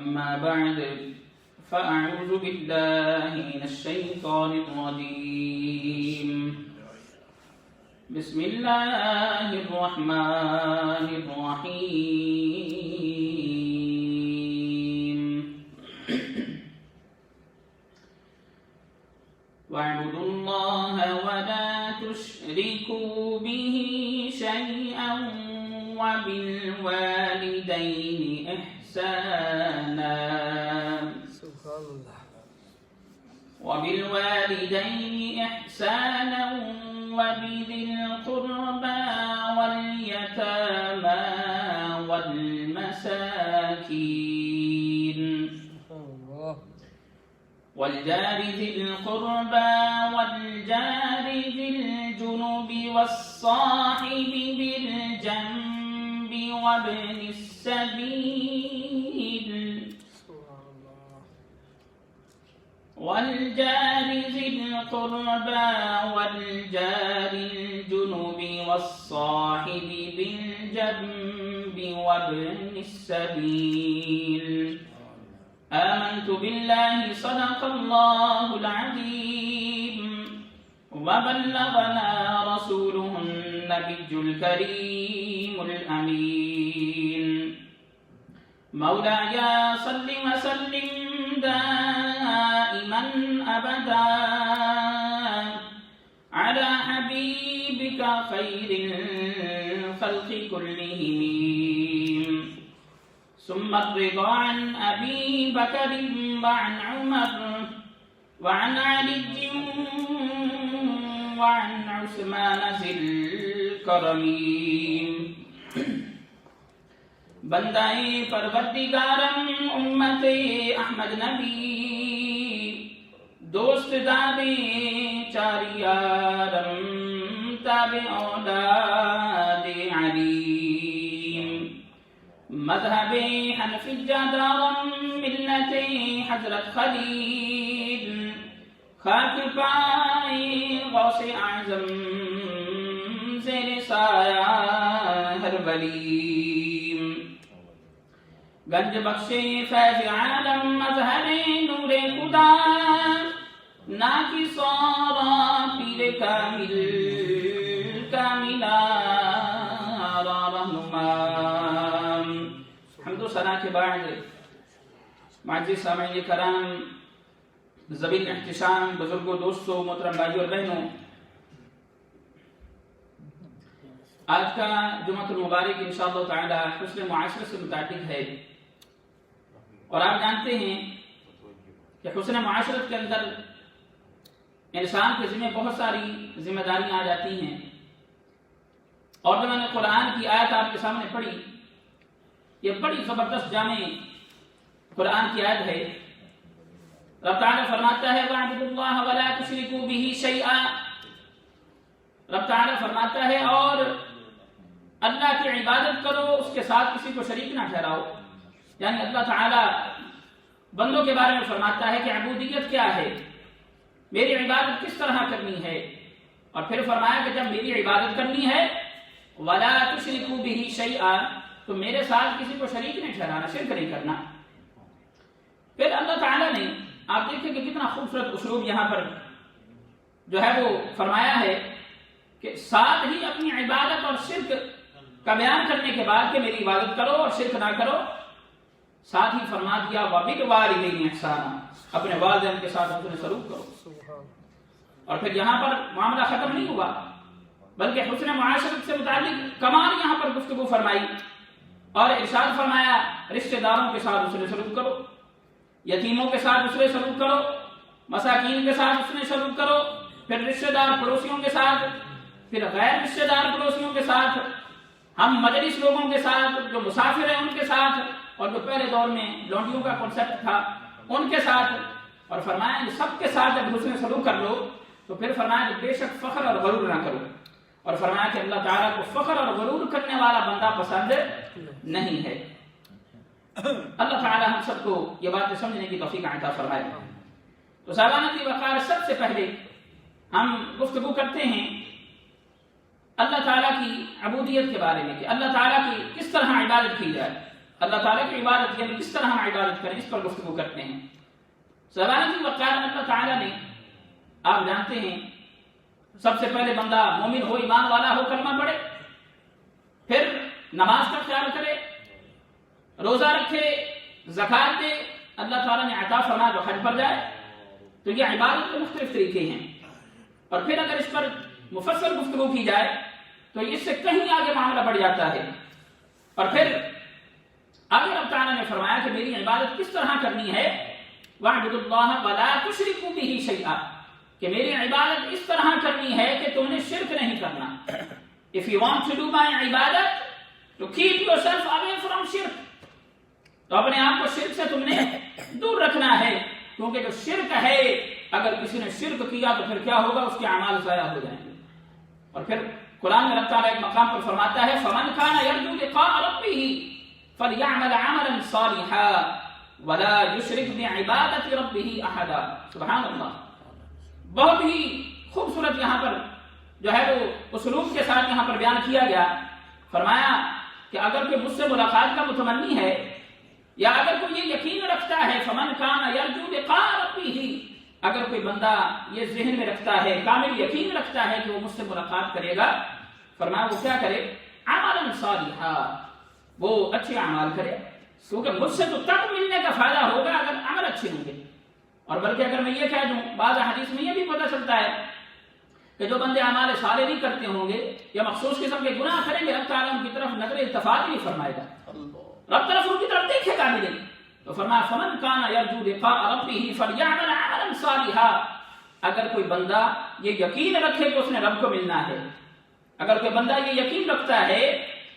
أما بعد فأعوذ بالله من الشيطان الرجيم بسم الله الرحمن الرحيم واعبدوا الله ولا تشركوا به شيئا وبالوالدين إحسانا وبذي القربى واليتامى والمساكين والجار ذي القربى والجار ذي الجنب والصاحب بالجنب وابن السبيل والجار ذي القربى والجار الجنب والصاحب بالجنب وابن السبيل آمنت بالله صدق الله العظيم وبلغنا رسوله النبي الكريم الأمين مولاي صل وسلم دائما أبدا على حبيبك خير الخلق كلهم ثم الرضا عن أبي بكر وعن عمر وعن علي وعن عثمان ذي الكرم بندائے پروردگارم امت احمد نبی دوست دادے چاریارم تابع اولاد علیم مذہب حنفی جادارم ملت حضرت خلیل خاک پائے غوث اعظم زیر سایہ ہر ولی گنج بخشے فیض عالم مظہر نور خدا ناکی سورا پیر کامل کاملا رہنما حمد و ثنا کے بعد معزز سامعین کرام ذوی احتشام بزرگوں دوستوں محترم بھائیوں اور بہنوں آج کا جمعۃ المبارک انشاءاللہ تعالی حسن معاشرت سے متعلق ہے اور آپ جانتے ہیں کہ حسن معاشرت کے اندر انسان کے ذمہ بہت ساری ذمہ داریاں آ جاتی ہیں اور جو میں نے قرآن کی آیت آپ کے سامنے پڑھی یہ بڑی زبردست جامع قرآن کی آیت ہے رب تعالیٰ فرماتا ہے وَاعْبُدُوا اللَّهَ وَلَا تُشْرِكُوا بِهِ شَيْئًا رب تعالیٰ فرماتا ہے اور اللہ کی عبادت کرو اس کے ساتھ کسی کو شریک نہ ٹھہراؤ یعنی اللہ تعالیٰ بندوں کے بارے میں فرماتا ہے کہ عبودیت کیا ہے میری عبادت کس طرح کرنی ہے اور پھر فرمایا کہ جب میری عبادت کرنی ہے وَلَا تُشْرِكُوا بِهِ شَيْئًا تو میرے ساتھ کسی کو شریک نہیں ٹھہرانا شرک نہیں کرنا پھر اللہ تعالیٰ نے آپ دیکھیں کہ کتنا خوبصورت اسلوب یہاں پر جو ہے وہ فرمایا ہے کہ ساتھ ہی اپنی عبادت اور شرک کا بیان کرنے کے بعد کہ میری عبادت کرو اور شرک نہ کرو ساتھ ہی فرما دیا وَبِالْوَالِدَيْنِ إِحْسَانًا اپنے والدین کے ساتھ حسن سلوک کرو اور پھر یہاں پر معاملہ ختم نہیں ہوا بلکہ حسن معاشرت سے متعلق کمال یہاں پر گفتگو فرمائی اور ارشاد فرمایا رشتہ داروں کے ساتھ حسن سلوک کرو یتیموں کے ساتھ حسن سلوک کرو مساکین کے ساتھ حسن سلوک کرو پھر رشتہ دار پڑوسیوں کے ساتھ پھر غیر رشتہ دار پڑوسیوں کے ساتھ ہم مجلس لوگوں کے ساتھ جو مسافر ہیں ان کے ساتھ اور جو پہلے دور میں لونڈیوں کا کنسیپٹ تھا ان کے ساتھ اور فرمایا کہ سب کے ساتھ جب حسن سلوک کر لو تو پھر فرمایا کہ بے شک فخر اور غرور نہ کرو اور فرمایا کہ اللہ تعالیٰ کو فخر اور غرور کرنے والا بندہ پسند نہیں ہے اللہ تعالیٰ ہم سب کو یہ باتیں سمجھنے کی توفیق عطا فرمائے تو صاحبان کی وقار سب سے پہلے ہم گفتگو کرتے ہیں اللہ تعالیٰ کی عبودیت کے بارے میں کہ اللہ تعالیٰ کی کس طرح عبادت کی جائے اللہ تعالیٰ کی عبادت یعنی کس طرح ہم عبادت کریں اس پر گفتگو کرتے ہیں. سوالات وقار اللہ تعالیٰ نے، آپ جانتے ہیں، سب سے پہلے بندہ مومن ہو، ایمان والا ہو، کلمہ پڑھے، پھر نماز کا خیال کرے، روزہ رکھے، زکات دے، اللہ تعالیٰ نے عطا فرمایا تو حج پر جائے. تو یہ عبادت کے مختلف طریقے ہیں. اور پھر اگر اس پر مفصل گفتگو کی جائے تو اس سے کہیں آگے معاملہ بڑھ جاتا ہے. اور پھر آگے اللہ تعالیٰ نے فرمایا کہ میری عبادت کس طرح کرنی ہے، وَاعْبُدُوا اللَّهَ وَلَا تُشْرِكُوا بِهِ شَيْئًا، کہ میری عبادت اس طرح کرنی ہے کہ تم نے شرک نہیں کرنا. If you want to do my عبادت to keep yourself away from شرک، تو اپنے آپ کو شرک سے تم نے دور رکھنا ہے، کیونکہ جو شرک ہے اگر کسی نے شرک کیا تو پھر کیا ہوگا، اس کے اعمال ضائع ہو جائیں گے. اور پھر قرآن میں اللہ تعالیٰ ایک مقام پر فرماتا ہے فَمَنْ كَانَ يَرْجُو لِقَاءَ رَبِّهِ فَلْيَعْمَلْ عَمَلًا صَالِحًا وَلَا يُشْرِكْ بِعِبَادَةِ رَبِّهِ أَحَدًا. سبحان اللہ، بہت ہی خوبصورت یہاں پر جو ہے وہ اسلوب کے ساتھ یہاں پر بیان کیا گیا. فرمایا کہ اگر کوئی مجھ سے ملاقات کا متمنی ہے یا اگر کوئی یہ یقین رکھتا ہے فَمَنْ كَانَ يَرْجُو لِقَاءَ رَبِّهِ، اگر کوئی بندہ یہ ذہن میں رکھتا ہے، کامل یقین رکھتا ہے کہ وہ مجھ سے ملاقات کرے گا، فرمایا وہ کیا کرے، عملا صالحا، وہ اچھے اعمال کرے، کیونکہ مجھ سے تو تب ملنے کا فائدہ ہوگا اگر عمل اچھے ہوں گے. اور بلکہ اگر میں یہ کہہ دوں، بعض حدیث میں یہ بھی پتہ چلتا ہے کہ جو بندے اعمال صالح نہیں کرتے ہوں گے یا مخصوص قسم کے گناہ کریں گے، رب تعالیٰ ان کی طرف نظر التفات نہیں فرمائے گا، رب طرف ان کی طرف دیکھے گا نہیں. تو فرمایا فَمَنْ كَانَ يَرْجُو لِقَاءَ رَبِّهِ فَلْيَعْمَلْ عَمَلًا صَالِحًا، اگر کوئی بندہ یہ یقین رکھے کہ اس نے رب کو ملنا ہے، اگر کوئی بندہ یہ یقین رکھتا ہے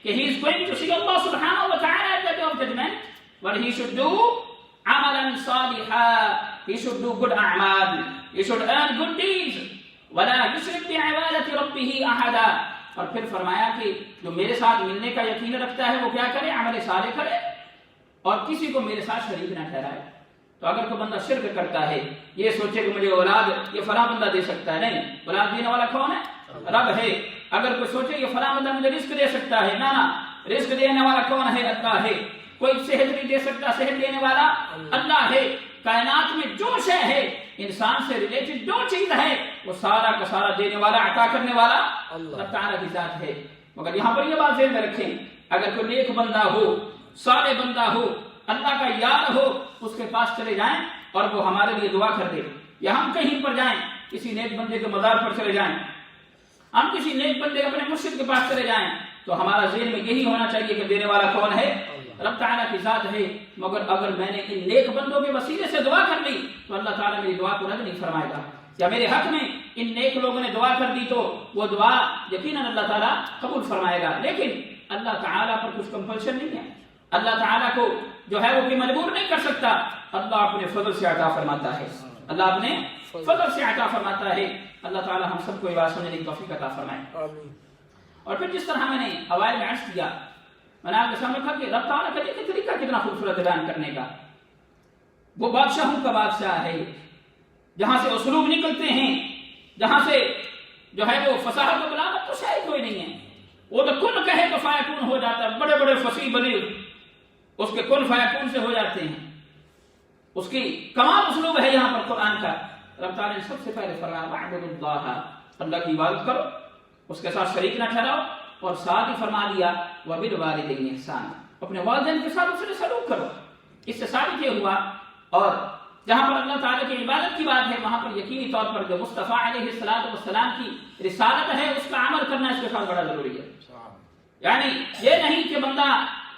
کہ he is going to see Allah subhanahu wa ta'ala at the day of judgment, what he should do عَمَلًا صَالِحًا، he should do good a'mal, he should earn good deeds وَلَا يُشْرِكْ بِعِبَادَةِ رَبِّهِ أَحَدًا. اور پھر فرمایا کہ جو میرے ساتھ ملنے کا یقین رکھتا ہے وہ کیا کرے، عمل صالح کرے اور کسی کو میرے ساتھ شریک نہ ٹھہرائے. تو اگر کوئی بندہ شرک کرتا ہے، یہ سوچے کہ مجھے اولاد یہ فلاں بندہ دے سکتا ہے، نہیں، اولاد دینے والا کون ہے، رب ہے. اگر کوئی سوچے یہ فلاں بندہ مجھے رزق دے سکتا ہے، نہ، رزق دینے والا کون ہے، اللہ ہے. کوئی صحت نہیں دے سکتا، صحت دینے والا اللہ ہے. کائنات میں جو شے ہے، انسان سے ریلیٹڈ جو چیز ہے، وہ سارا کا سارا دینے والا، عطا کرنے والا اللہ تعالیٰ کی ذات ہے. مگر یہاں پر یہ بات ذہن میں رکھیں، اگر کوئی نیک بندہ ہو، صالح بندہ ہو، اللہ کا یار ہو، اس کے پاس چلے جائیں اور وہ ہمارے لیے دعا کر دے، یا ہم کہیں پر جائیں، کسی نیک بندے کے مزار پر چلے جائیں، ہم کسی نیک بندے اپنے مرشد کے پاس چلے جائیں، تو ہمارا ذہن میں یہی ہونا چاہیے کہ دینے والا کون ہے، رب تعالیٰ کی ذات ہے. مگر اگر میں نے ان نیک بندوں کے وسیلے سے دعا کر لی تو اللہ تعالیٰ میری دعا کو رد نہیں فرمائے گا. یا میرے حق میں ان نیک لوگوں نے دعا کر دی تو وہ دعا یقیناً اللہ تعالیٰ قبول فرمائے گا. لیکن اللہ تعالیٰ پر کچھ کمپلشن نہیں ہے، اللہ تعالیٰ کو جو ہے وہ کوئی مجبور نہیں کر سکتا. اللہ اپنے فضل سے عطا فرماتا ہے، اللہ اپنے فضل سے عطا فرماتا ہے. اللہ تعالیٰ ہم سب کو یہ بات سمجھنے کی توفیق عطا فرمائے. اور پھر جس طرح میں نے اوائل میں عرض کیا، میں نے آپ کے سامنے کہا کہ رب تعالیٰ کا یہ طریقہ کتنا خوبصورت بیان کرنے کا. وہ بادشاہوں کا بادشاہ ہے، جہاں سے اسلوب نکلتے ہیں، جہاں سے جو ہے وہ فصاحت و بلاغت تو شاید کوئی نہیں ہے. وہ تو کن کہے تو فیکون ہو جاتا ہے، بڑے بڑے فصیح بلیغ اس کے کن فیکون سے ہو جاتے ہیں. اس کی کمال اسلوب ہے یہاں پر قرآن کا. رب تعالیٰ نے سب سے پہلے فرمایا وَاعْبُدُوا اللَّهَ، اللہ کی عبادت کرو، اس کے ساتھ شریک نہ ٹھہراؤ، اور ساتھ ہی فرما دیا وَبِالْوَالِدَيْنِ إِحْسَانًا، اپنے والدین کے ساتھ اس سے سلوک کرو. اس سے ثابت یہ ہوا. اور جہاں پر اللہ تعالیٰ کی عبادت کی بات ہے وہاں پر یقینی طور پر جو مصطفیٰ علیہ السلام کی رسالت ہے اس کا عمل کرنا اس کے ساتھ بڑا ضروری ہے. یعنی یہ نہیں کہ بندہ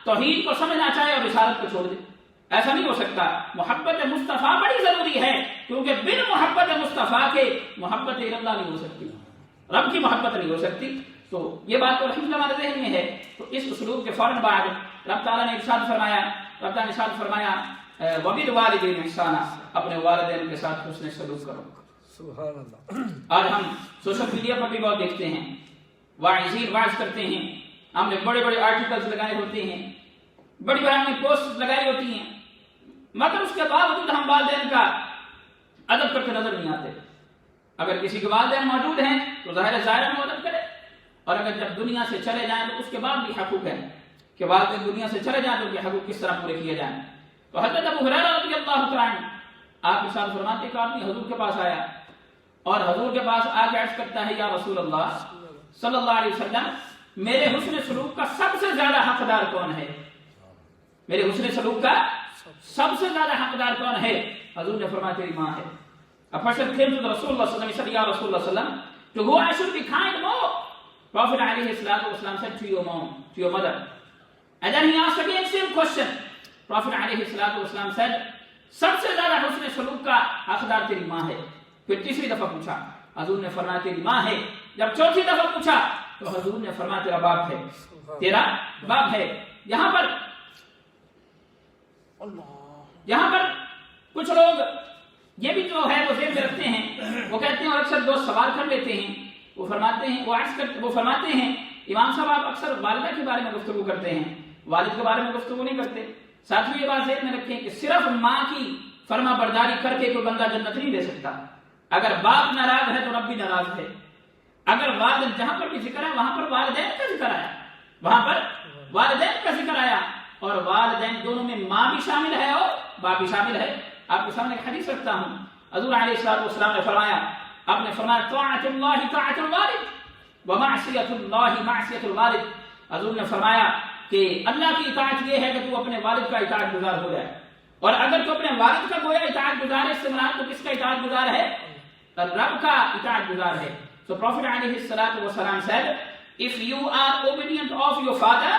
توحید کو سمجھنا چاہے اور رسالت کو چھوڑ دے، ایسا نہیں ہو سکتا. محبت مصطفیٰ بڑی ضروری ہے، کیونکہ بن محبت مصطفیٰ کے محبت اللہ نہیں ہو سکتی، رب کی محبت نہیں ہو سکتی. تو یہ بات تو الحمد ہمارے ذہن میں ہے. تو اس اسلوب کے فوراً بعد رب تعالیٰ نے ارشاد فرمایا وَبِالْوَالِدَيْنِ إِحْسَانًا، اپنے والدین کے ساتھ حسن سلوک کرو. سبحان اللہ. آج ہم سوشل میڈیا پر بھی بہت دیکھتے ہیں، واعظین واعظ کرتے ہیں، ہم نے بڑے بڑے آرٹیکلز لگائے ہوتے ہیں، بڑی بڑی ہم نے پوسٹ لگائی ہوتی ہیں، مگر اس کے باوجود ہم والدین کا ادب کرتے نظر نہیں آتے. اگر کسی کے والدین موجود ہیں تو ظاہر ہے ظاہر میں ادب کرے، اور اگر جب دنیا سے چلے جائیں تو اس کے بعد بھی حقوق ہے کہ والدین دنیا سے چلے جائیں تو ان کے حقوق کس طرح پورے کیے جائیں. تو حضرت ابو ہریرہ رضی اللہ تعالیٰ عنہ آپ ارشاد فرماتے ہیں کہ آدمی حضور کے پاس آیا اور حضور کے پاس آ کے عرض کرتا ہے یا رسول اللہ صلی اللہ علیہ وسلم میرے حسن سلوک کا سب سے زیادہ حقدار کون ہے؟ میرے حسن سلوک کا سب سے زیادہ حقدار کون ہے؟ حضور نے فرمایا تیری ماں ہے. A person came to the Rasulullah sallallahu alaihi wasallam, he said, Ya Rasulullah sallallahu alaihi wasallam, to who I should be kind more? Prophet alayhi salatu wasallam said, to your mom, to your mother. And then he asked again same question. Prophet alayhi salatu wasallam said, سب سے زیادہ حسن سلوک کا حقدار تیری ماں ہے. پھر تیسری دفعہ پوچھا, حضور نے فرمایا تیری ماں ہے. جب چوتھی دفعہ پوچھا تو حضور نے فرمایا تیرا باپ ہے, تیرا باپ ہے. یہاں پر کچھ لوگ یہ بھی جو ہے وہ ذہن میں رکھتے ہیں, وہ کہتے ہیں اور اکثر دوست سوال کر لیتے ہیں, وہ فرماتے ہیں امام صاحب آپ اکثر والدہ کے بارے میں گفتگو کرتے ہیں, والد کے بارے میں گفتگو نہیں کرتے. ساتھ یہ بات ذہن میں رکھیں کہ صرف ماں کی فرما برداری کر کے کوئی بندہ جنت نہیں لے سکتا. اگر باپ ناراض ہے تو رب بھی ناراض ہے. اگر والدین جہاں پر بھی ذکر ہے وہاں پر والدین کا ذکر آیا, وہاں پر والدین کا ذکر آیا, اور والدین دونوں میں ماں بھی شامل ہے اور باپ بھی شامل ہے. آپ کے سامنے ایک حدیث رکھتا ہوں. حضور علیہ الصلوۃ والسلام نے فرمایا, آپ نے فرمایا طاعت اللہ طاعت الوالد ومعصیت اللہ معصیت الوالد. حضور نے فرمایا کہ اللہ کی اطاعت یہ ہے کہ تو اپنے والد کا اطاعت گزار ہو جائے, اور اگر تو اپنے والد کا گویا اطاعت گزار ہے, اس سے مراد تو کس کا اطاعت گزار ہے؟ رب کا اطاعت گزار ہے. So Prophet علیہ الصلوۃ والسلام said, if you are obedient of your father,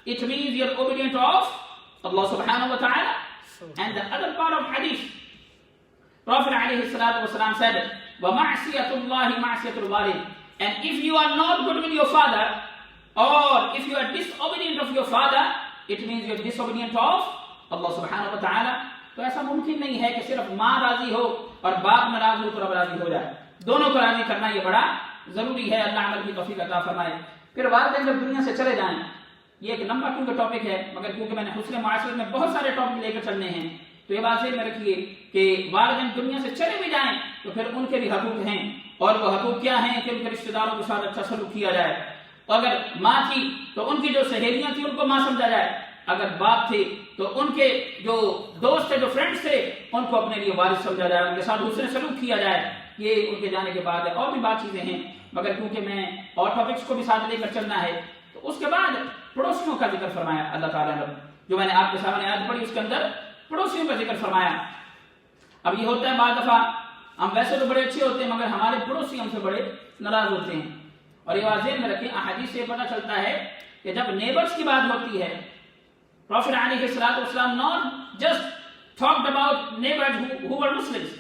it means you're obedient of Allah subhanahu wa ta'ala. And the other part of hadith, Prophet alayhi salatu wasalam said, وَمَعْصِيَةُ اللَّهِ مَعْصِيَةُ الْوَالِدِ. And if you are not good with your father, or if you are disobedient of your father, it means you are disobedient of Allah subhanahu wa ta'ala. تو ایسا ممکن نہیں ہے کہ صرف ماں راضی ہو اور باپ ناراض ہو تو رب راضی ہو جائے. دونوں کو راضی کرنا یہ بڑا ضروری ہے. اللہ عمل کی توفیق عطا فرمائے. پھر والدین جب دنیا سے چلے جائیں, یہ ایک لمبا کیونکہ ٹاپک ہے, مگر کیونکہ میں نے حسن معاشرت میں بہت سارے ٹاپک لے کر چلنے ہیں, تو یہ بات ذہن میں رکھیے کہ والدین دنیا سے چلے بھی جائیں تو پھر ان کے بھی حقوق ہیں, اور وہ حقوق کیا ہیں کہ ان کے رشتہ داروں کے ساتھ اچھا سلوک کیا جائے. اگر ماں تھی تو ان کی جو سہیلیاں تھیں ان کو ماں سمجھا جائے, اگر باپ تھے تو ان کے جو دوست تھے, جو فرینڈس تھے, ان کو اپنے لیے وارث سمجھا جائے, ان کے ساتھ حسن سلوک کیا جائے. یہ ان کے جانے کے بعد ہے. اور بھی بات چیزیں ہیں, مگر کیونکہ میں اور ٹاپکس کو بھی ساتھ لے کر چلنا ہے, تو اس کے بعد پڑوسیوں کا ذکر فرمایا اللہ تعالیٰ نے, جو میں نے آپ کے سامنے آیت پڑھی اس کے اندر پڑوسیوں کا ذکر فرمایا. اب یہ ہوتا ہے بعض دفعہ ہم ویسے تو بڑے اچھے ہوتے ہیں مگر ہمارے پڑوسی ہم سے بڑے ناراض ہوتے ہیں, اور یہ واضح میں رکھیں احادیث سے پتہ چلتا ہے کہ جب نیبرز کی بات ہوتی ہے, Prophet علیہ الصلوۃ والسلام not just talked about neighbors who were Muslims.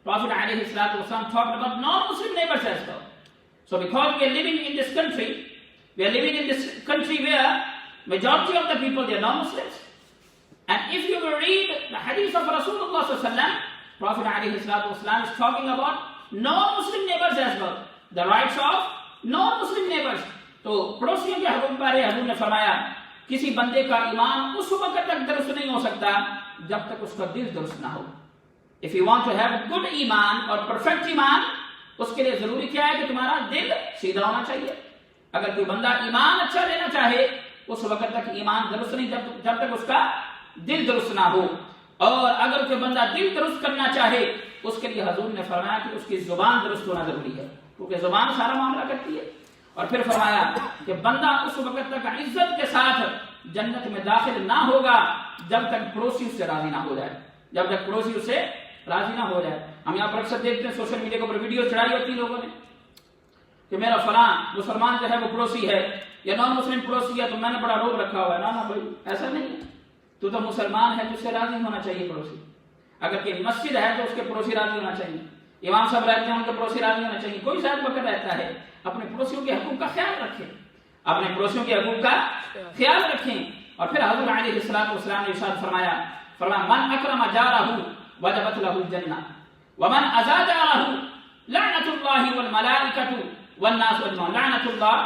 Prophet علیہ الصلوۃ والسلام talked about non-Muslim neighbors as well. So because we are living in this country, we are living in this country where majority of the people they are non-Muslims. And if you will read the hadith of Rasulullah sallallahu alaihi wasallam, Prophet alayhi salatu wasallam is talking about non-Muslim neighbors as well, the rights of non-Muslim neighbors. تو پڑوسیوں کے حقوق بارے حضور نے فرمایا کسی بندے کا ایمان اس وقت تک درست نہیں ہو سکتا جب تک اس کا دل درست نہ ہو. If you want to have a good ایمان اور perfect ایمان, اس کے لیے ضروری کیا ہے کہ تمہارا دل سیدھا ہونا چاہیے. اگر کوئی بندہ ایمان اچھا لینا چاہے اس وقت تک ایمان درست نہیں جب تک اس کا دل درست نہ ہو. اور اگر کوئی بندہ دل درست کرنا چاہے اس کے لیے حضور نے فرمایا کہ اس کی زبان درست ہونا ضروری ہے, کیونکہ زبان سارا معاملہ کرتی ہے. اور پھر فرمایا کہ بندہ اس وقت تک عزت کے ساتھ جنت میں داخل نہ ہوگا جب تک پڑوسی اس سے راضی نہ ہو جائے, جب تک پڑوسی اس سے راضی نہ ہو جائے. ہم یہاں پر اکثر دیکھتے ہیں سوشل میڈیا کے اوپر ویڈیو چڑھائی ہوتی لوگوں نے کہ میرا فلاں مسلمان جو ہے وہ پڑوسی ہے یا نان مسلم پڑوسی ہے تو میں نے بڑا روب رکھا ہوا ہے. نا بھائی ایسا نہیں ہے, تو مسلمان ہے تو اس سے راضی ہونا چاہیے پڑوسی. اگر کہ مسجد ہے تو اس کے پڑوسی راضی ہونا چاہیے, امام صاحب رہتے ہیں ان کے پڑوسی راضی ہونا چاہیے. کوئی شاید وقت رہتا ہے اپنے پڑوسیوں کے حقوق کا خیال رکھیں, اپنے پڑوسیوں کے حقوق کا خیال رکھیں. اور پھر حضور علیہ الصلوۃ والسلام نے ارشاد فرمایا من اکرم جارہ وجبت لہ الجنہ ومن اذا جارہ لعنۃ اللہ والملائکۃ والناس اجمعون, لعنۃ اللہ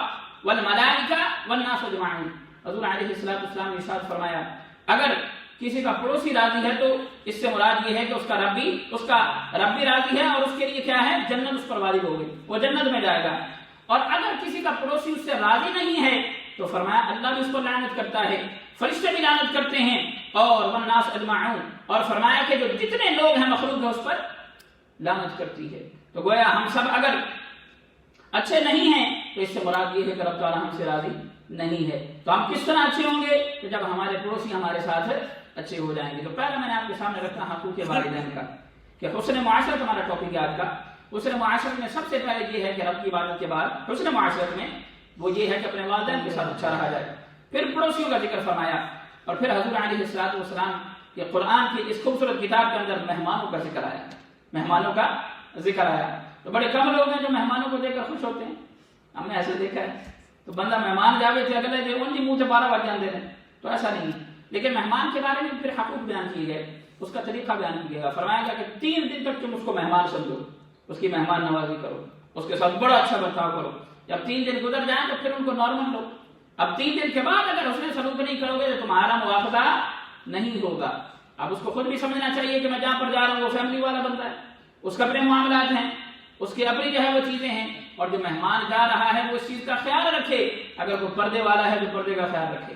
والملائکہ والناس اجمعون. حضور علیہ الصلوۃ والسلام نے ارشاد فرمایا اگر کسی کا پڑوسی راضی ہے تو اس سے مراد یہ ہے کہ اس کا رب بھی راضی ہے اور اس کے لیے کیا ہے, جنت اس پر واجب ہو گئی, وہ جنت میں جائے گا. اور اگر کسی کا پڑوسی اس سے راضی نہیں ہے تو فرمایا اللہ بھی اس پر لعنت کرتا ہے، فرشتے بھی لعنت کرتے ہیں، اور والناس اجمعون، اور فرمایا کہ جو جتنے لوگ ہیں مخلوق ہے اس پر لعنت کرتی ہے۔ تو گویا ہم سب اگر اچھے نہیں ہیں تو اس سے مراد یہ ہے کہ رب تعالیٰ ہم سے راضی نہیں ہے۔ تو ہم کس طرح اچھے ہوں گے؟ کہ جب ہمارے پڑوسی ہمارے ساتھ اچھے ہو جائیں گے۔ تو پہلے میں نے آپ کے سامنے رکھا حقوق والدین کا، کہ حسن معاشرت ہمارا ٹاپک ہے آج کا۔ حسن معاشرت میں سب سے پہلے یہ ہے کہ رب کی عبادت کے بعد حسن معاشرت میں وہ یہ ہے کہ اپنے والدین کے ساتھ اچھا رہا جائے، پھر پڑوسیوں کا ذکر فرمایا، اور پھر حضور علیہ السلام کے قرآن کی اس خوبصورت کتاب کے اندر مہمانوں کا ذکر آیا، مہمانوں کا ذکر آیا۔ تو بڑے کم لوگ ہیں جو مہمانوں کو دیکھ کر خوش ہوتے ہیں، ہم نے ایسے دیکھا ہے۔ تو بندہ مہمان جاوے تھے اگلے دن ان منہ سے 12 بات جان دے رہے ہیں، تو ایسا نہیں ہے۔ لیکن مہمان کے بارے میں پھر حقوق بیان کیے گئے، اس کا طریقہ بیان کیے گا۔ فرمایا گیا کہ 3 دن تک تم اس کو مہمان سمجھو، اس کی مہمان نوازی کرو، اس کے ساتھ بڑا اچھا برتاؤ کرو۔ جب 3 دن گزر جائیں تو پھر ان کو نارمل لو۔ اب 3 دن کے بعد اگر اس نے سلوک نہیں کرو گے تو تمہارا مواخذہ نہیں ہوگا۔ اب اس کو خود بھی سمجھنا چاہیے کہ میں جہاں پر جا رہا ہوں وہ فیملی والا بندہ ہے، اس کے اپنے معاملات ہیں، اس کی اپنی جو ہے وہ چیزیں ہیں، اور جو مہمان جا رہا ہے وہ اس چیز کا خیال رکھے۔ اگر وہ پردے والا ہے تو پردے کا خیال رکھے،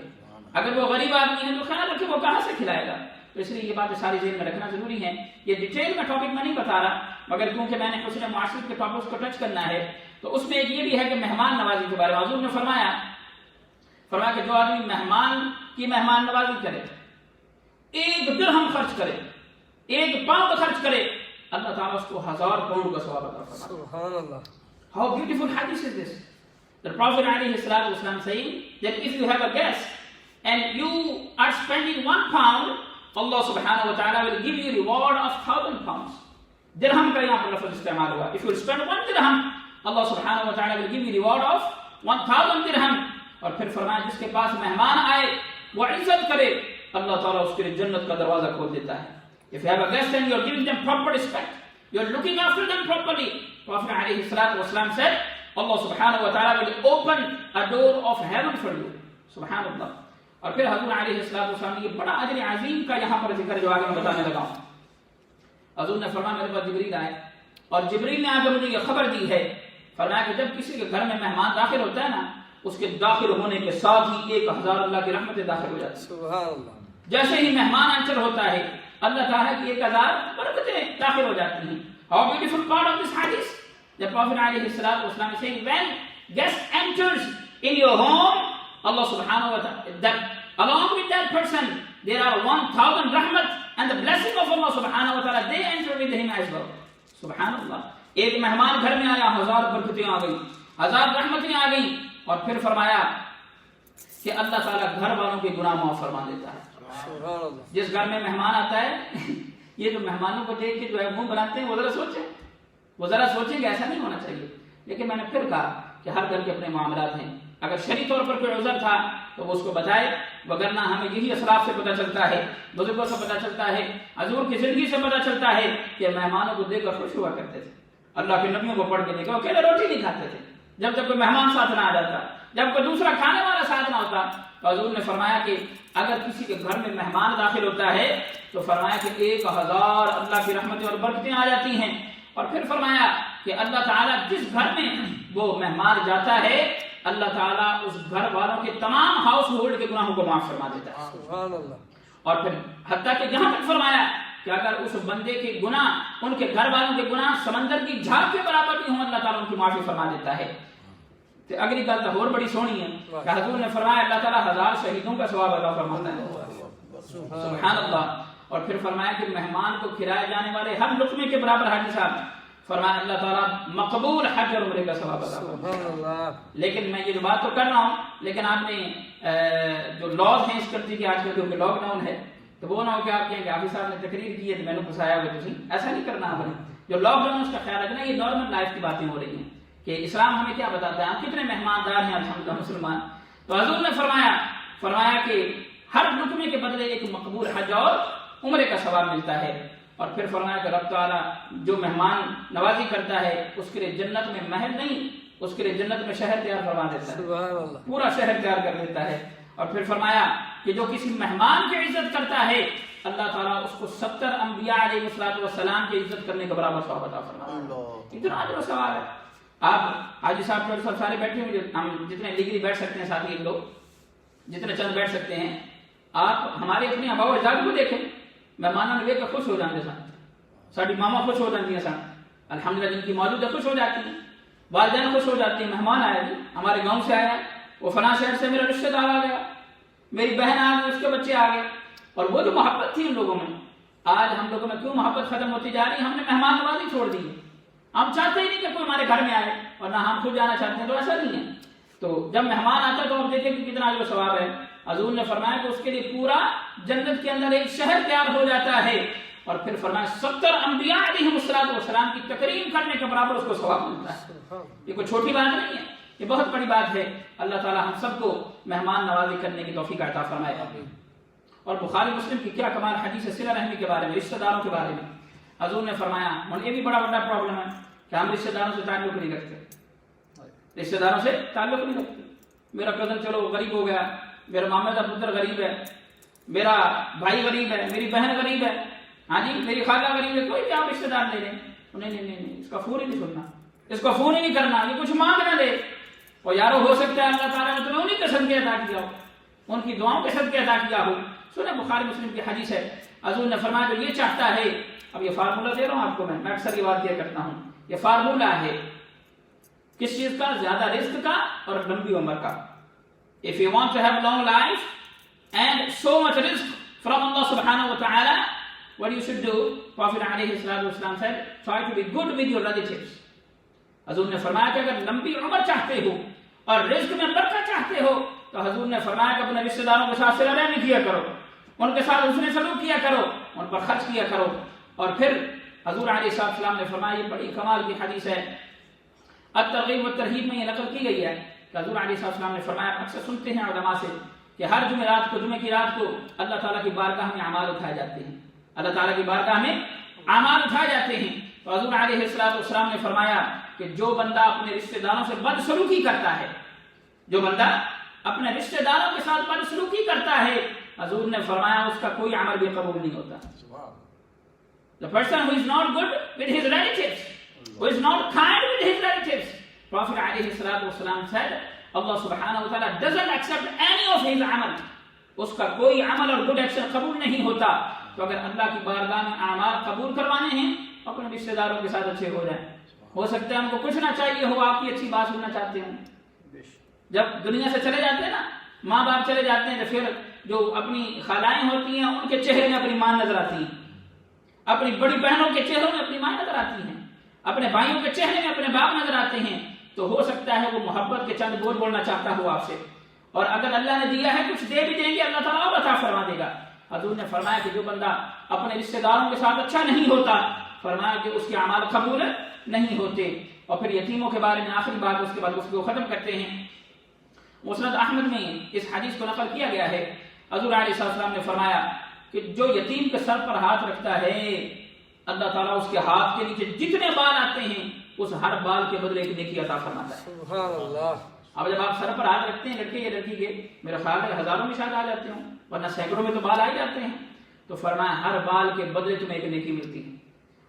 اگر وہ غریب آدمی ہے تو خیال رکھے وہ کہاں سے کھلائے گا۔ تو اس لیے یہ باتیں ساری ذہن میں رکھنا ضروری ہے۔ یہ ڈیٹیل میں ٹاپک میں نہیں بتا رہا، مگر کیونکہ میں نے حسن معاشرت کے ٹاپکس کو ٹچ کرنا ہے تو اس میں ایک یہ بھی ہے کہ مہمان نوازی کے بارے میں حضور نے فرمایا کہ جو آدمی مہمان کی مہمان نوازی کرے، 1 درہم خرچ کرے، 1 پاؤنڈ خرچ کرے، اللہ تعالیٰ اس کو 1000 پاؤنڈ کا ثواب عطا فرماتا ہے۔ سبحان اللہ! How beautiful hadith is this? The Prophet ﷺ saying that if you have a guest and you are spending 1 pound, Allah subhanahu wa ta'ala will give you reward of 1000 pounds. درہم کا یہاں پر لفظ استعمال ہوا۔ If you spend 1 dirham, Allah subhanahu wa ta'ala will give you reward of 1000 dirham. اور پھر فرمایا جس کے پاس مہمان آئے وہ عزت کرے، اللہ تعالیٰ اس کے لیے جنت کا دروازہ کھول دیتا ہے۔ If you have a guest and you are giving them proper respect, you are looking after them properly, Prophet alayhi salatu wasalam said, Allah subhanahu wa ta'ala will open a door of heaven for you. Subhanallah. اور پھر حضور علیہ السلام نے یہ بڑا اجر عظیم کا یہاں پر ذکر جو آگے میں بتانے لگا ہوں۔ حضور نے فرمایا میرے پاس جبریل آئے، اور جبریل نے آ کے مجھے یہ خبر دی ہے، فرمایا کہ جب کسی کے گھر میں مہمان داخل ہوتا ہے نا، اس کے داخل ہونے کے ساتھ ہی 1000 اللہ کی رحمتیں داخل ہو جاتی ہیں۔ سبحان اللہ! جیسے ہی مہمان انٹر ہوتا ہے اللہ تعالیٰ کی 1000 برکتیں داخل ہو جاتی ہیں۔ How beautiful part of this hadith! The Prophet ﷺ is saying, when guest enters in your home, Allah subhanahu wa ta'ala, that along with that person, there are 1000 rahmat and the blessing of Allah subhanahu wa ta'ala, they enter with him as well. Subhanallah. ایک مہمان گھر میں آیا، 1000 برکتیں آ گئی، 1000 رحمتیں آ گئی، اور پھر فرمایا کہ اللہ تعالیٰ گھر والوں کے گناہ معاف فرما دیتا ہے۔ جس گھر میں مہمان آتا ہے یہ جو مہمانوں کو دیکھ کے جو ہے منہ بناتے ہیں وہ ذرا سوچیں کہ ایسا نہیں ہونا چاہیے۔ لیکن میں نے پھر کہا کہ ہر گھر کے اپنے معاملات ہیں، اگر شرعی طور پر کوئی عذر تھا تو وہ اس کو بتائے، وگرنہ ہمیں یہی اسلاف سے پتہ چلتا ہے، بزرگوں سے پتہ چلتا ہے، حضور کی زندگی سے پتہ چلتا ہے کہ مہمانوں کو دیکھ کر خوش ہوا کرتے تھے۔ اللہ کے نبیوں کو پڑھ کے دیکھا، اکیلے روٹی نہیں کھاتے تھے جب تک کوئی مہمان ساتھ نہ آ جاتا، جب کوئی دوسرا کھانے والا ساتھ نہ ہوتا۔ تو حضور نے فرمایا کہ اگر کسی کے گھر میں مہمان داخل ہوتا ہے تو فرمایا کہ 1000 اللہ کی رحمتیں اور برکتیں آ جاتی ہیں۔ اور پھر فرمایا کہ اللہ تعالیٰ جس گھر میں وہ مہمان جاتا ہے اللہ تعالیٰ اس گھر والوں کے تمام ہاؤس ہولڈ کے گناہوں کو معاف فرما دیتا ہے۔ سبحان اللہ۔ اور پھر حتیٰ کہ یہاں تک فرمایا کہ اگر اس بندے کے گناہ، ان کے گھر والوں کے گناہ سمندر کی جھاگ کے برابر بھی ہوں، اللہ تعالیٰ ان کی معافی فرما دیتا ہے۔ تو اگلی گل تو اور بڑی سونی ہے کہ حضور نے فرمایا اللہ تعالیٰ 1000 شہیدوں کا ثواب عطا فرماتا ہے۔ سبحان اللہ۔ اور پھر فرمایا کہ مہمان کو کھلائے جانے والے ہر لقمے کے برابر حاجی صاحب، فرمایا اللہ تعالیٰ مقبول حج اور عمرے کا ثواب عطا فرماتا۔ لیکن میں یہ جو بات تو کر رہا ہوں، لیکن آپ نے جو لاز ہیں اس کنٹری کے آج کل کیونکہ لاک ڈاؤن ہے تو وہ نہ ہو کہ آپ کہیں کہ حافظ صاحب نے تقریر کی ہے تو میں نے پھنسایا ہوا، ایسا نہیں کرنا آپ نے۔ جو لاک ڈاؤن اس کا خیال رکھنا، یہ نارمل لائف کی باتیں ہو رہی ہیں کہ اسلام ہمیں کیا بتاتا ہے، ہم کتنے مہماندار ہیں الحمدللہ مسلمان۔ تو حضور نے فرمایا کہ ہر لقمے کے بدلے ایک مقبول حج اور عمرے کا ثواب ملتا ہے۔ اور پھر فرمایا کہ رب تعالیٰ جو مہمان نوازی کرتا ہے اس کے لیے جنت میں محل نہیں، اس کے لیے جنت میں شہر تیار فرما دیتا ہے، پورا شہر تیار کر دیتا ہے۔ اور پھر فرمایا کہ جو کسی مہمان کی عزت کرتا ہے اللہ تعالیٰ اس کو 70 انبیاء علیہ السلام کی عزت کرنے کے برابر ثواب عطا فرماتا ہے۔ اتنا اجر و ثواب ہے۔ آپ حاجی صاحب سب سارے بیٹھے ہوئے، ہم جتنے لیگلی بیٹھ سکتے ہیں ساتھی لوگ جتنے چند بیٹھ سکتے ہیں، آپ ہمارے اپنے آبا و اجداد کو دیکھیں، مہمانوں نے دیکھ کر خوش ہو جاتے سن، ساری ماما خوش ہو جاتی ہیں سن، الحمدللہ جن کی موجود ہے خوش ہو جاتی ہیں، والدین خوش ہو جاتی ہیں، مہمان آیا جی ہمارے گاؤں سے آیا، وہ فلاں شہر سے میرا رشتہ دار آ گیا، میری بہن آ گئی، اس کے بچے آ گئے، اور وہ جو محبت تھی ان لوگوں میں، آج ہم لوگوں میں کیوں محبت ختم ہوتی جا رہی ہے؟ ہم نے مہمان نوازی چھوڑ دی ہے، ہم چاہتے ہی نہیں کہ کوئی ہمارے گھر میں آئے، اور نہ ہم خود جانا چاہتے ہیں، تو ایسا نہیں ہے۔ تو جب مہمان آتا ہے تو آپ دیکھیں کہ کتنا اجر و ثواب ہے۔ حضور نے فرمایا کہ اس کے لیے پورا جنت کے اندر ایک شہر تیار ہو جاتا ہے، اور پھر فرمایا 70 انبیاء علیہم السلام کی تکریم کرنے کے برابر اس کو ثواب ملتا ہے۔ یہ کوئی چھوٹی بات نہیں ہے، یہ بہت بڑی بات ہے۔ اللہ تعالی ہم سب کو مہمان نوازی کرنے کی توفیق عطا فرمائے۔ اور بخاری مسلم کی کیا کمال حدیث ہے صلہ رحمی کے بارے میں، رشتہ داروں کے بارے میں۔ حضور نے فرمایا، اور یہ بھی بڑا پرابلم ہے کہ ہم رشتہ داروں سے تعلق نہیں رکھتے، رشتہ داروں سے تعلق نہیں رکھتے۔ میرا کزن چلو غریب ہو گیا، میرا ماما کا پتر غریب ہے، میرا بھائی غریب ہے، میری بہن غریب ہے، ہاں جی میری خالہ غریب ہے، کوئی بھی آپ رشتہ دار لے لیں، نہیں، اس کا فون ہی نہیں سننا، اس کو فون ہی نہیں کرنا، یہ کچھ مانگ نہ دے۔ اور یارو ہو سکتا ہے اللہ تعالیٰ نے تمہیں انہیں کے صدقے عطا کیا ہو، ان کی دعاؤں کے صدقے عطا کیا ہو۔ سنیں بخاری مسلم کی حدیث ہے، حضور نے فرمایا جو یہ چاہتا ہے، اب یہ فارمولہ دے رہا ہوں آپ کو، میں اکثر یہ بات کیا کرتا ہوں، یہ فارمولہ ہے کس چیز کا؟ زیادہ رزق کا اور لمبی عمر کا۔ If you want to have long life and so much rizq from Allah subhanahu wa ta'ala, what you should do? Prophet alayhi salatu wasalam said, try to be good with your relatives. حضور نے فرمایا کہ اگر لمبی عمر چاہتے ہو اور رزق میں برکت چاہتے ہو تو حضور نے فرمایا کہ اپنے رشتہ داروں کے ساتھ صلہ رحمی کیا کرو، ان کے ساتھ حسن سلوک کیا کرو، ان پر خرچ کیا کرو۔ اور پھر حضور علیہ السلام نے فرمایا، یہ بڑی کمال کی حدیث ہے، الترغیب والترہیب میں یہ نقل کی گئی ہے کہ حضور علیہ السلام نے فرمایا، اکثر سنتے ہیں علماء سے کہ ہر جمعرات کو، جمعے کی رات کو اللہ تعالیٰ کی بارگاہ میں اعمال اٹھائے جاتے ہیں، اللہ تعالیٰ کی بارگاہ میں اعمال اٹھائے جاتے ہیں۔ تو حضور علیہ السلام نے فرمایا کہ جو بندہ اپنے رشتہ داروں سے بدسلوکی کرتا ہے، جو بندہ اپنے رشتہ داروں کے ساتھ بدسلوکی کرتا ہے، حضور نے فرمایا اس کا کوئی عمل بھی قبول نہیں ہوتا۔ The person who is not good with his relatives, who is not kind with his relatives, Prophet alayhi salatu wasalam said, Allah subhanahu wa ta'ala doesn't accept any of his amal. اس کا کوئی عمل اور good action قبول نہیں ہوتا۔ تو اگر اللہ کی بارگاہ میں اعمال قبول کروانے ہیں، اپنے رشتہ داروں کے ساتھ اچھے ہو جائیں۔ ہو سکتا ہے ہم کو کچھ نہ چاہیے ہو، آپ کی اچھی بات سننا چاہتے ہیں۔ جب دنیا سے چلے جاتے ہیں نا، ماں باپ چلے جاتے ہیں، تو پھر جو اپنی خالائیں ہوتی ہیں ان کے چہرے میں اپنی ماں نظر آتی ہیں، اپنی بڑی بہنوں کے چہروں میں اپنی ماں نظر آتی ہیں، اپنے بھائیوں کے چہرے میں اپنے باپ نظر آتے ہیں۔ تو ہو سکتا ہے وہ محبت کے چند بول بولنا چاہتا ہو آپ سے، اور اگر اللہ نے دیا ہے کچھ دے بھی دیں گے، اللہ تعالیٰ اور عطا فرما دے گا۔ حضور نے فرمایا کہ جو بندہ اپنے رشتہ داروں کے ساتھ اچھا نہیں ہوتا، فرمایا کہ اس کے اعمال قبول نہیں ہوتے۔ اور پھر یتیموں کے بارے میں آخری بات، اس کے بعد گفتگو ختم کرتے ہیں۔ مسند احمد میں اس حدیث کو نقل کیا گیا ہے، حضور علیہ السلام نے فرمایا کہ جو یتیم کے سر پر ہاتھ رکھتا ہے، اللہ تعالیٰ اس کے ہاتھ کے نیچے جتنے بال آتے ہیں اس ہر بال کے بدلے ایک نیکی عطا فرماتا ہے۔ سبحان اللہ۔ اب جب آپ سر پر ہاتھ رکھتے ہیں، لڑکے یا لڑکی کے، میرا خیال ہے ہزاروں میں شاید آ جاتے ہوں، ورنہ سینکڑوں میں تو بال آ ہی جاتے ہیں، تو فرمایا ہر بال کے بدلے تمہیں ایک نیکی ملتی ہے۔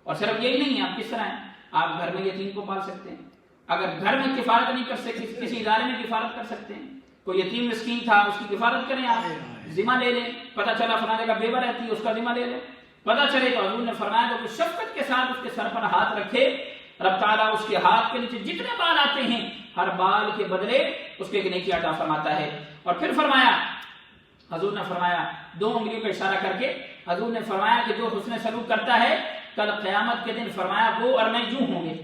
اور صرف یہی نہیں ہے، آپ کس طرح ہیں، آپ گھر میں یتیم کو پال سکتے ہیں، اگر گھر میں کفالت نہیں کر سکتے کسی ادارے میں کفالت کر سکتے ہیں، کوئی یتیم مسکین تھا اس کی کفالت کریں، آپ ذمہ لے لیں، پتہ چلا فلاں جگہ بیوہ رہتی ہے اس کا ذمہ لے لیں، پتہ چلے تو حضور نے فرمایا کہ کچھ شفقت کے ساتھ اس کے سر پر ہاتھ رکھے، رب تعالیٰ اس کے ہاتھ کے نیچے جتنے بال آتے ہیں ہر بال کے بدلے اس کو ایک نیکی عطا فرماتا ہے۔ اور پھر فرمایا، حضور نے فرمایا 2 انگلیوں پہ اشارہ کر کے، حضور نے فرمایا کہ جو حسن سلوک کرتا ہے کل قیامت کے دن فرمایا وہ اور میں یوں ہوں گے۔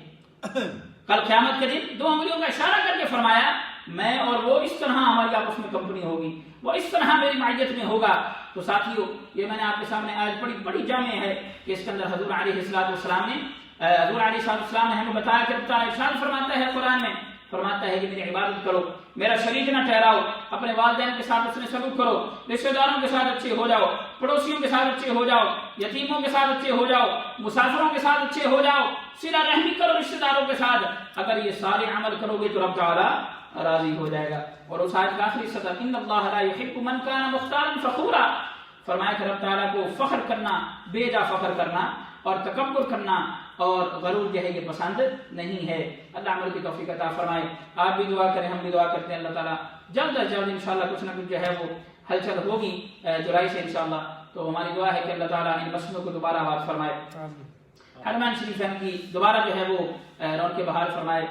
کل قیامت کے دن 2 انگلیوں کا اشارہ کر کے فرمایا میں اور وہ اس طرح ہماری آپس میں کمپنی ہوگی، وہ اس طرح میری معیت میں ہوگا۔ تو ساتھیو، یہ میں نے آپ کے سامنے آج بڑی جامع ہے کہ اس کے اندر حضور علیہ السلام نے ہمیں بتایا کہ اللہ ارشاد فرماتا ہے قرآن میں، فرماتا ہے کہ میری عبادت کرو، میرا شریک نہ ٹھہراؤ، اپنے والدین کے ساتھ اس نے سلوک کرو، رشتہ داروں کے ساتھ اچھے ہو جاؤ، پڑوسیوں کے ساتھ اچھے ہو جاؤ، یتیموں کے ساتھ اچھے ہو جاؤ، مسافروں کے ساتھ اچھے ہو جاؤ، صلہ رحمی کرو رشتہ داروں کے ساتھ۔ اگر یہ سارے عمل کرو گے تو رب تعالیٰ راضی ہو جائے گا۔ اور اس آیت کا آخری صدر ان اللہ لا یحب من کان مختالا فخورا، فرمایا کہ رب تعالیٰ کو فخر کرنا، بے جا فخر کرنا اور تکبر کرنا اور غرور جو ہے یہ پسند نہیں ہے۔ اللہ عمل کی توفیق عطا فرمائے۔ آپ بھی دعا کریں، ہم بھی دعا کرتے ہیں، اللہ تعالیٰ جلد از جلد انشاءاللہ کچھ نہ کچھ جو ہے وہ ہلچل ہوگی جولائی سے انشاءاللہ۔ تو ہماری دعا ہے کہ اللہ تعالیٰ ان مسجدوں کو دوبارہ آباد فرمائے، حرمین شریفین کی دوبارہ جو ہے وہ رونق بحال فرمائے۔